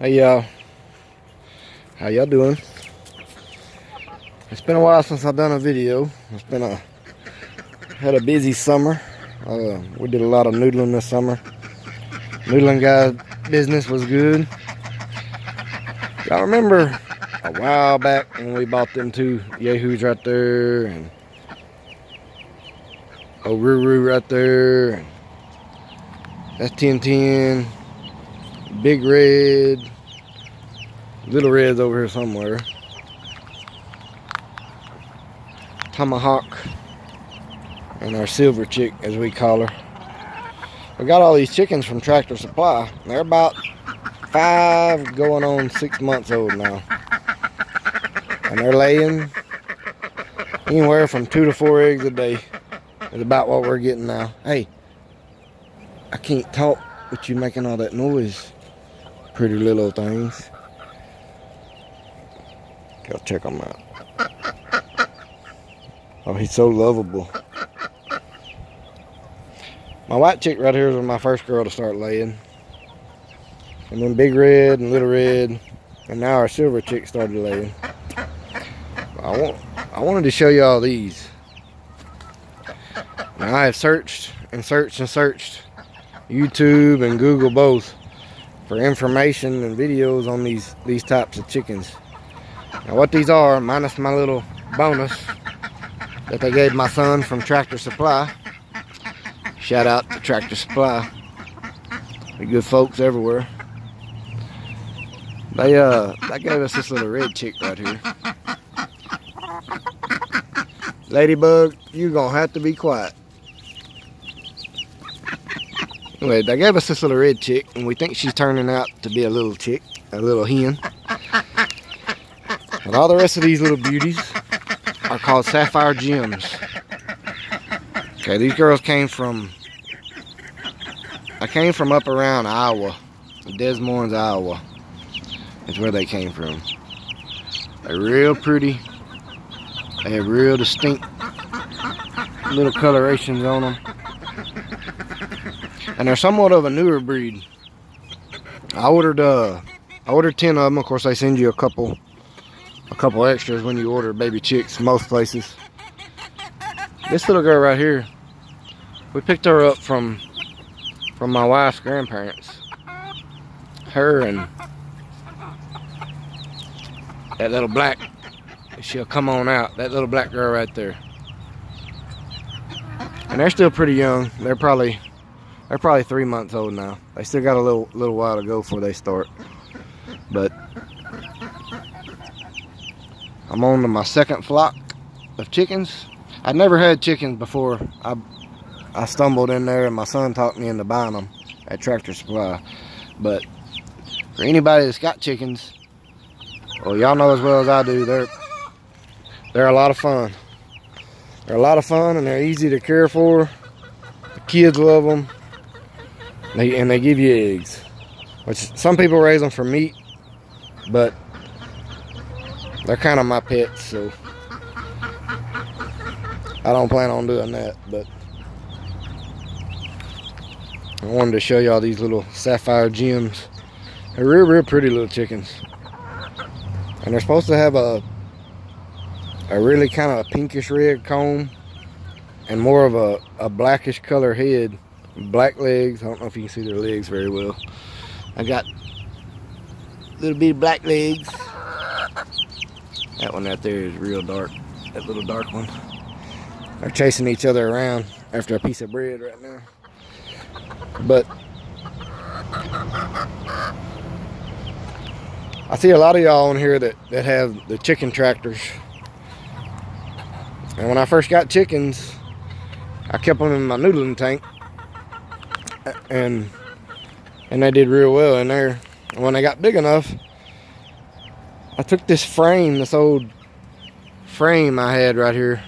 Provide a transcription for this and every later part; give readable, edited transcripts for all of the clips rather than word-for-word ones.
Hey y'all, how y'all doing? It's been a while since I've done a video. Had a busy summer. We did a lot of noodling this summer. Noodling guy business was good. Y'all remember a while back when we bought them two yahoos right there and Ruru right there. And that's 1010. Big Red. Little Red's over here somewhere. Tomahawk. And our silver chick, as we call her. We got all these chickens from Tractor Supply. They're about 5 going on 6 months old now. And they're laying anywhere from 2 to 4 eggs a day. Is about what we're getting now. Hey, I can't talk with you making all that noise. Pretty little things. Go check him out. Oh, he's so lovable. My white chick right here was my first girl to start laying. And then Big Red and Little Red. And now our silver chick started laying. I wanted to show you all these. Now I have searched and searched and searched YouTube and Google both for information and videos on these types of chickens. Now what these are, minus my little bonus that they gave my son from Tractor Supply. Shout out to Tractor Supply. They're good folks everywhere. They gave us this little red chick right here. Ladybug, you gonna have to be quiet. Anyway, they gave us this little red chick, and we think she's turning out to be a little chick, a little hen. And all the rest of these little beauties are called Saphire Gems. Okay, these girls came from up around Iowa, Des Moines, Iowa. Is where they came from. They're real pretty. They have real distinct little colorations on them. And they're somewhat of a newer breed. I ordered 10 of them. Of course, they send you a couple extras when you order baby chicks most places. This little girl right here, we picked her up from my wife's grandparents. Her and that little black, she'll come on out. That little black girl right there. And they're still pretty young. They're probably 3 months old now. They still got a little while to go before they start. But I'm on to my second flock of chickens. I'd never had chickens before. I stumbled in there and my son talked me into buying them at Tractor Supply. But for anybody that's got chickens, well, y'all know as well as I do, they're a lot of fun. They're a lot of fun and they're easy to care for. The kids love them. And they give you eggs. Which some people raise them for meat, but they're kind of my pets, so I don't plan on doing that. But I wanted to show y'all these little Saphire Gems. They're real pretty little chickens. And they're supposed to have a really kind of a pinkish red comb and more of a blackish color head, black legs. I don't know if you can see their legs very well. I got little bitty black legs. That one right there is real dark. That little dark one. They're chasing each other around after a piece of bread right now. But I see a lot of y'all on here that have the chicken tractors. And when I first got chickens, I kept them in my noodling tank. And they did real well in there. And when they got big enough, I took this old frame I had right here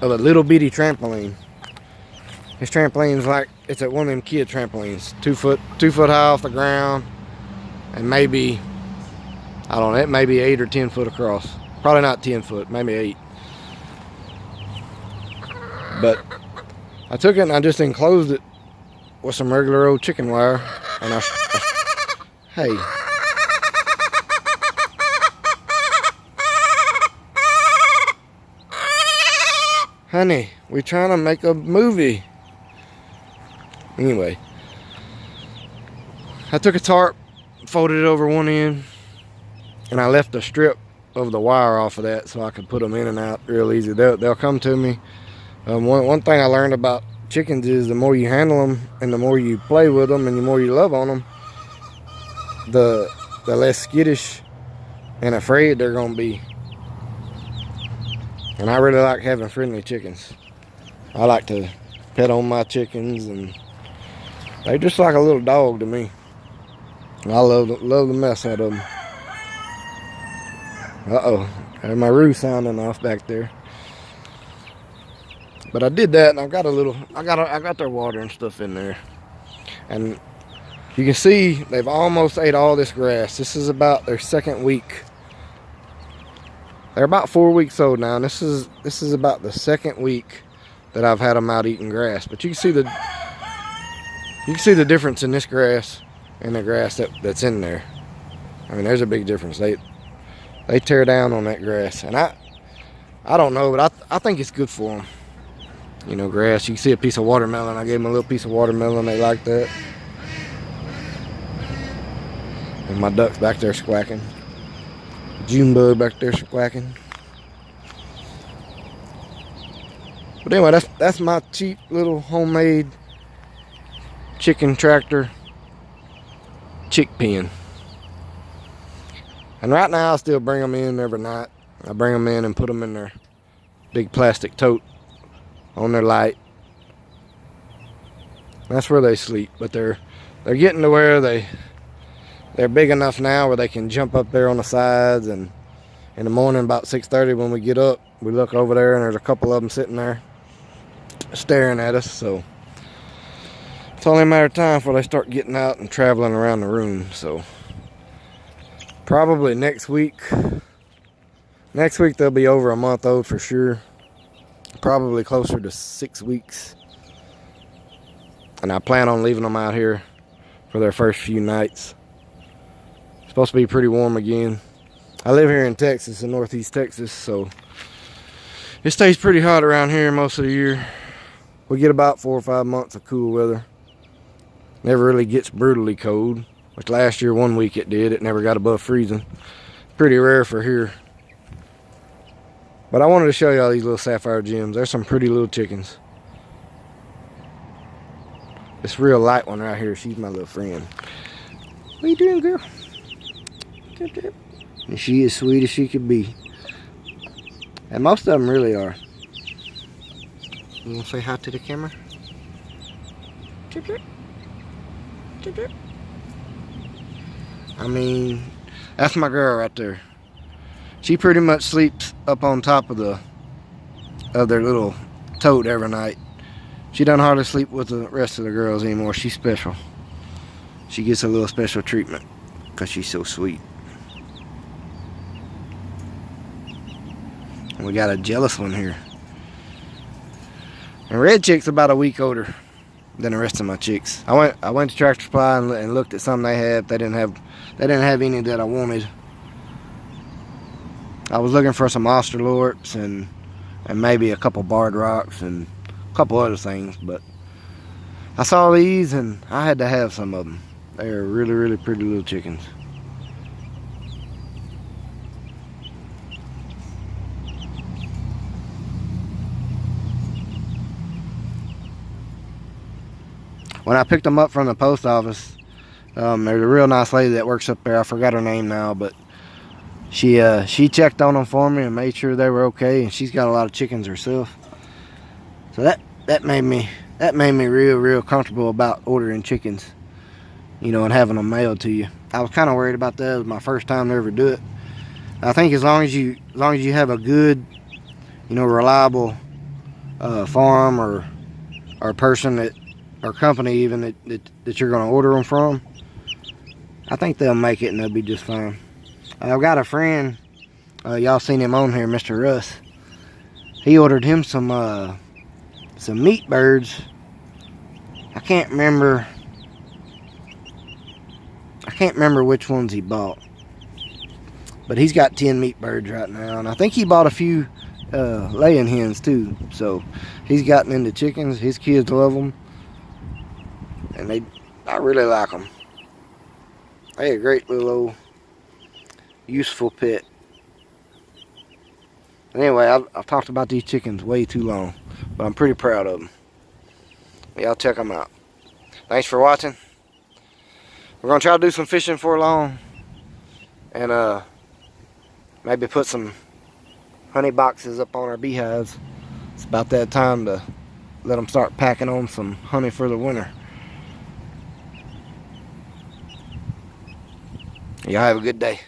of a little bitty trampoline. This trampoline's like, it's at one of them kid trampolines, 2 foot high off the ground, and maybe, I don't know, it may be 8 or 10 foot across. Probably not 10 foot, maybe 8. But I took it and I just enclosed it with some regular old chicken wire, and I Hey. Honey, we're trying to make a movie. Anyway, I took a tarp, folded it over one end, and I left a strip of the wire off of that so I could put them in and out real easy. They'll come to me. One thing I learned about chickens is the more you handle them and the more you play with them and the more you love on them, the less skittish and afraid they're gonna be. And I really like having friendly chickens. I like to pet on my chickens, and they're just like a little dog to me. I love the mess out of them. Uh-oh, there's my roo sounding off back there. But I did that, and I got their water and stuff in there. And you can see they've almost ate all this grass. This is about their second week. They're about 4 weeks old now, and this is about the second week that I've had them out eating grass. But you can see the difference in this grass and the grass that's in there. I mean, there's a big difference. They tear down on that grass, and I don't know, but I think it's good for them. You know, grass. You can see a piece of watermelon. I gave them a little piece of watermelon. They like that. And my duck's back there squawking. June bug back there squawking. But anyway, that's my cheap little homemade chicken tractor chick pen. And right now I still bring them in every night. I bring them in and put them in their big plastic tote on their light. That's where they sleep. But they're getting to where they're big enough now where they can jump up there on the sides. And in the morning about 6:30 when we get up, we look over there and there's a couple of them sitting there staring at us. So it's only a matter of time before they start getting out and traveling around the room. So probably next week they'll be over a month old for sure. Probably closer to 6 weeks. And I plan on leaving them out here for their first few nights. It's supposed to be pretty warm again. I live here in Texas, in northeast Texas, so it stays pretty hot around here most of the year. We get about 4 or 5 months of cool weather. Never really gets brutally cold, which last year 1 week it did. It never got above freezing. Pretty rare for here. But I wanted to show y'all these little Saphire Gems. They're some pretty little chickens. This real light one right here, she's my little friend. What are you doing, girl? And she is sweet as she could be. And most of them really are. You want to say hi to the camera? Chip, chip. Chip, chip. I mean, that's my girl right there. She pretty much sleeps up on top of their little tote every night. She doesn't hardly sleep with the rest of the girls anymore. She's special. She gets a little special treatment because she's so sweet. And we got a jealous one here. And Red Chick's about a week older than the rest of my chicks. I went to Tractor Supply and looked at some they had. They didn't have any that I wanted. I was looking for some Australorps and maybe a couple Barred Rocks and a couple other things, but I saw these and I had to have some of them. They're really, really pretty little chickens. When I picked them up from the post office, there's a real nice lady that works up there. I forgot her name now, but she checked on them for me and made sure they were okay. And she's got a lot of chickens herself, so that made me real comfortable about ordering chickens, you know, and having them mailed to you. I was kind of worried about that. It was my first time to ever do it. I think as long as you have a good, you know, reliable farm or person that, or company even that you're going to order them from, I think they'll make it and they'll be just fine. I've got a friend, y'all seen him on here, Mr. Russ. He ordered him some meat birds. I can't remember I can't remember which ones he bought. But he's got 10 meat birds right now. And I think he bought a few laying hens too. So he's gotten into chickens. His kids love them. And I really like them. They're a great little old useful pet. Anyway, I've talked about these chickens way too long. But I'm pretty proud of them. Y'all check them out. Thanks for watching. We're going to try to do some fishing for long. And maybe put some honey boxes up on our beehives. It's about that time to let them start packing on some honey for the winter. Y'all have a good day.